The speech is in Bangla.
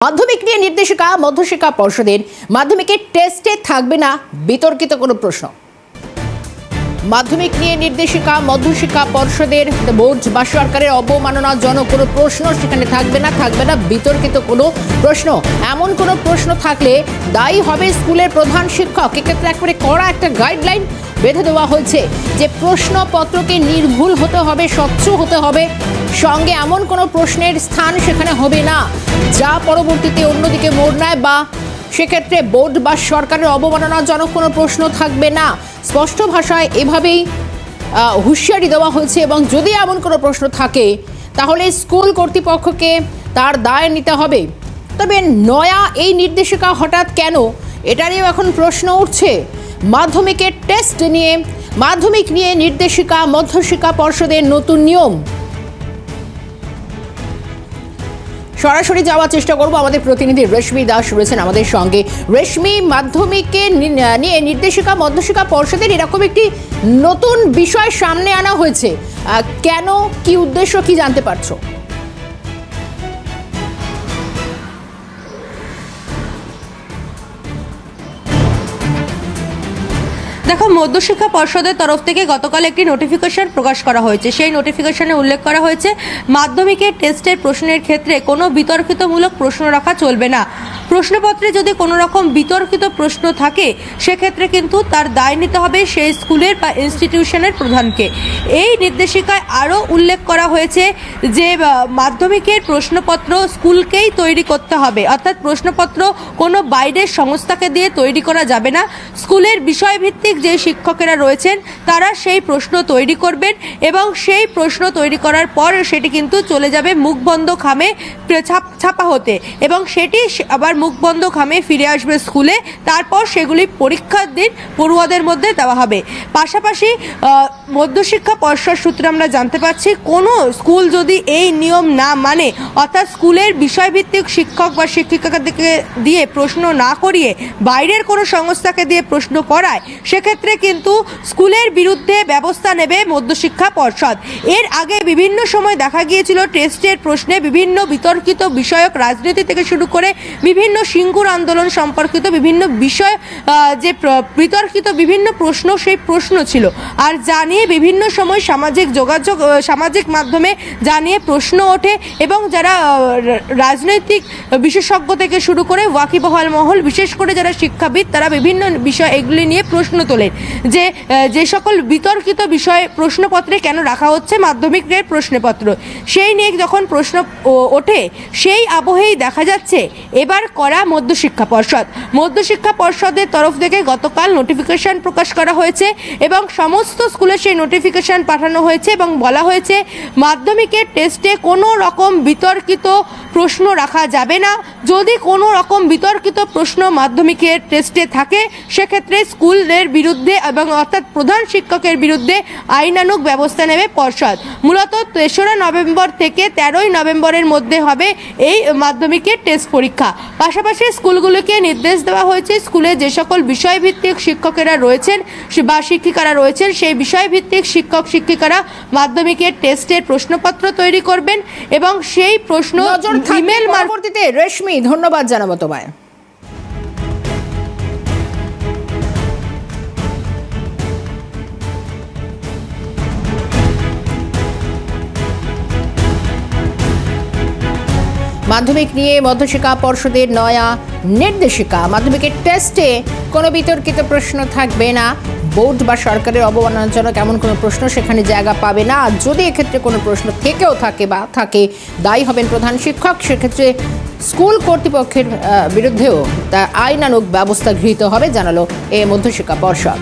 মাধ্যমিক নিয়ে নির্দেশিকা মধ্যশিক্ষা পর্ষদের মাধ্যমিকের টেস্টে থাকবে না বিতর্কিত কোনো প্রশ্ন। মাধ্যমিক নিয়ে নির্দেশিকা মধ্যশিক্ষা পর্ষদের বোর্ড বা সরকারের অবমাননাজনক কোনো প্রশ্ন সেখানে থাকবে না বিতর্কিত কোনো প্রশ্ন। এমন কোনো প্রশ্ন থাকলে দায়ী হবে স্কুলের প্রধান শিক্ষক। এক্ষেত্রে একবারে কড়া একটা গাইডলাইন বেঁধে দেওয়া হয়েছে যে প্রশ্নপত্রকে নির্ভুল হতে হবে, স্বচ্ছ হতে হবে, সঙ্গে এমন কোনো প্রশ্নের স্থান সেখানে হবে না যা পরবর্তীতে অন্যদিকে মোড় নেয়, বা সেক্ষেত্রে বোর্ড বা সরকারের অবমাননাজনক কোনো প্রশ্ন থাকবে না। স্পষ্ট ভাষায় এভাবেই হুঁশিয়ারি দেওয়া হয়েছে এবং যদি এমন কোনো প্রশ্ন থাকে তাহলে স্কুল কর্তৃপক্ষকে তার দায় নিতে হবে। তবে নয়া এই নির্দেশিকা হঠাৎ কেন, এটা নিয়েও এখন প্রশ্ন উঠছে। মাধ্যমিকের টেস্ট নিয়ে মাধ্যমিক নিয়ে নির্দেশিকা মধ্যশিক্ষা পর্ষদের নতুন নিয়ম। সরাসরি যাওয়ার চেষ্টা করব, আমাদের প্রতিনিধি রেশমি দাস রয়েছেন আমাদের সঙ্গে। রেশমি, মাধ্যমিকে নিয়ে নির্দেশিকা মধ্যশিক্ষা পর্ষদের এরকম একটি নতুন বিষয় সামনে আনা হয়েছে, কেন, কি উদ্দেশ্য, কি জানতে পারছো? দেখো, মধ্যশিক্ষা পর্ষদের তরফ থেকে গতকাল একটি নোটিফিকেশন প্রকাশ করা হয়েছে। সেই নোটিফিকেশনে উল্লেখ করা হয়েছে মাধ্যমিকের টেস্টের প্রশ্নের ক্ষেত্রে কোনো বিতর্কিতমূলক প্রশ্ন রাখা চলবে না। প্রশ্নপত্রে যদি কোনো রকম বিতর্কিত প্রশ্ন থাকে সেক্ষেত্রে কিন্তু তার দায় নিতে হবে সেই স্কুলের বা ইনস্টিটিউশনের প্রধানকে। এই নির্দেশিকায় আরও উল্লেখ করা হয়েছে যে মাধ্যমিকের প্রশ্নপত্র স্কুলকেই তৈরি করতে হবে, অর্থাৎ প্রশ্নপত্র কোনো বাইরের সংস্থাকে দিয়ে তৈরি করা যাবে না। স্কুলের বিষয়ভিত্তিক যে শিক্ষকেরা রয়েছেন তারা সেই প্রশ্ন তৈরি করবেন এবং সেই প্রশ্ন তৈরি করার পর সেটি কিন্তু চলে যাবে মুখবন্ধ খামে ছাপা হতে এবং সেটি আবার মুখবন্ধ খামে ফিরে আসবে স্কুলে। তারপর সেগুলি পরীক্ষার দিন পড়ুয়াদের মধ্যে দেওয়া হবে। পাশাপাশি মধ্যশিক্ষা পর্ষদ সূত্রে আমরা জানতে পারছি কোনো স্কুল যদি এই নিয়ম না মানে, অর্থাৎ স্কুলের বিষয়ভিত্তিক শিক্ষক বা শিক্ষিকাকে দিয়ে প্রশ্ন না করিয়ে বাইরের কোনো সংস্থাকে দিয়ে প্রশ্ন করায়, সেক্ষেত্রে কিন্তু স্কুলের বিরুদ্ধে ব্যবস্থা নেবে মধ্যশিক্ষা পর্ষদ। এর আগে বিভিন্ন সময় দেখা গিয়েছিল টেস্টের প্রশ্নে বিভিন্ন বিতর্কিত বিষয়ক রাজনীতি থেকে শুরু করে বিভিন্ন সিঙ্গুর আন্দোলন সম্পর্কিত বিভিন্ন বিষয় যে বিতর্কিত বিভিন্ন প্রশ্ন, সেই প্রশ্ন ছিল। আর জানিয়ে বিভিন্ন সময় সামাজিক মাধ্যমে জানিয়ে প্রশ্ন ওঠে এবং যারা রাজনৈতিক বিশেষজ্ঞ থেকে শুরু করে ওয়াকিবহাল মহল, বিশেষ করে যারা শিক্ষাবিদ, তারা বিভিন্ন বিষয় এগুলি নিয়ে প্রশ্ন তোলেন যে সকল বিতর্কিত বিষয় প্রশ্নপত্রে কেন রাখা হচ্ছে মাধ্যমিকের প্রশ্নপত্র, সেই নিয়ে যখন প্রশ্ন ওঠে সেই আবহেই দেখা যাচ্ছে এবার করা মধ্যশিক্ষা পর্ষদের তরফ থেকে গতকাল নোটিফিকেশন প্রকাশ করা হয়েছে এবং সমস্ত স্কুলে সেই নোটিফিকেশন পাঠানো হয়েছে এবং বলা হয়েছে মাধ্যমিকের টেস্টে কোনো রকম বিতর্কিত প্রশ্ন রাখা যাবে না। যদি কোনো রকম বিতর্কিত প্রশ্ন মাধ্যমিকের টেস্টে থাকে সেক্ষেত্রে স্কুলের বিরুদ্ধে এবং অর্থাৎ প্রধান শিক্ষকের বিরুদ্ধে আইনানুগ ব্যবস্থা নেবে পর্ষদ। মূলত 3রা নভেম্বর থেকে 13ই নভেম্বরের মধ্যে হবে এই মাধ্যমিকের টেস্ট পরীক্ষা। পাশাপাশি স্কুলগুলোকে নির্দেশ দেওয়া হয়েছে স্কুলে যে সকল বিষয়ভিত্তিক শিক্ষকেরা রয়েছেন বা শিক্ষিকারা রয়েছেন সেই বিষয়ভিত্তিক শিক্ষক শিক্ষিকারা মাধ্যমিকের টেস্টের প্রশ্নপত্র তৈরি করবেন এবং সেই প্রশ্ন ইমেল পরবর্তীতে। রেশমি, ধন্যবাদ জানাবো তোমায়। মাধ্যমিক নিয়ে মধ্যশিক্ষা পর্ষদের নয়া নির্দেশিকা, মাধ্যমিকের টেস্টে কোনো বিতর্কিত প্রশ্ন থাকবে না, বোর্ড বা সরকারের অবমাননাজনক এমন কোনো প্রশ্ন সেখানে জায়গা পাবে না। আর যদি এক্ষেত্রে কোনো প্রশ্ন থেকেও থাকে দায়ী হবেন প্রধান শিক্ষক। সেক্ষেত্রে স্কুল কর্তৃপক্ষের বিরুদ্ধেও তা আইনানুগ ব্যবস্থা গৃহীত হবে, জানালো এ মধ্যশিক্ষা পর্ষদ।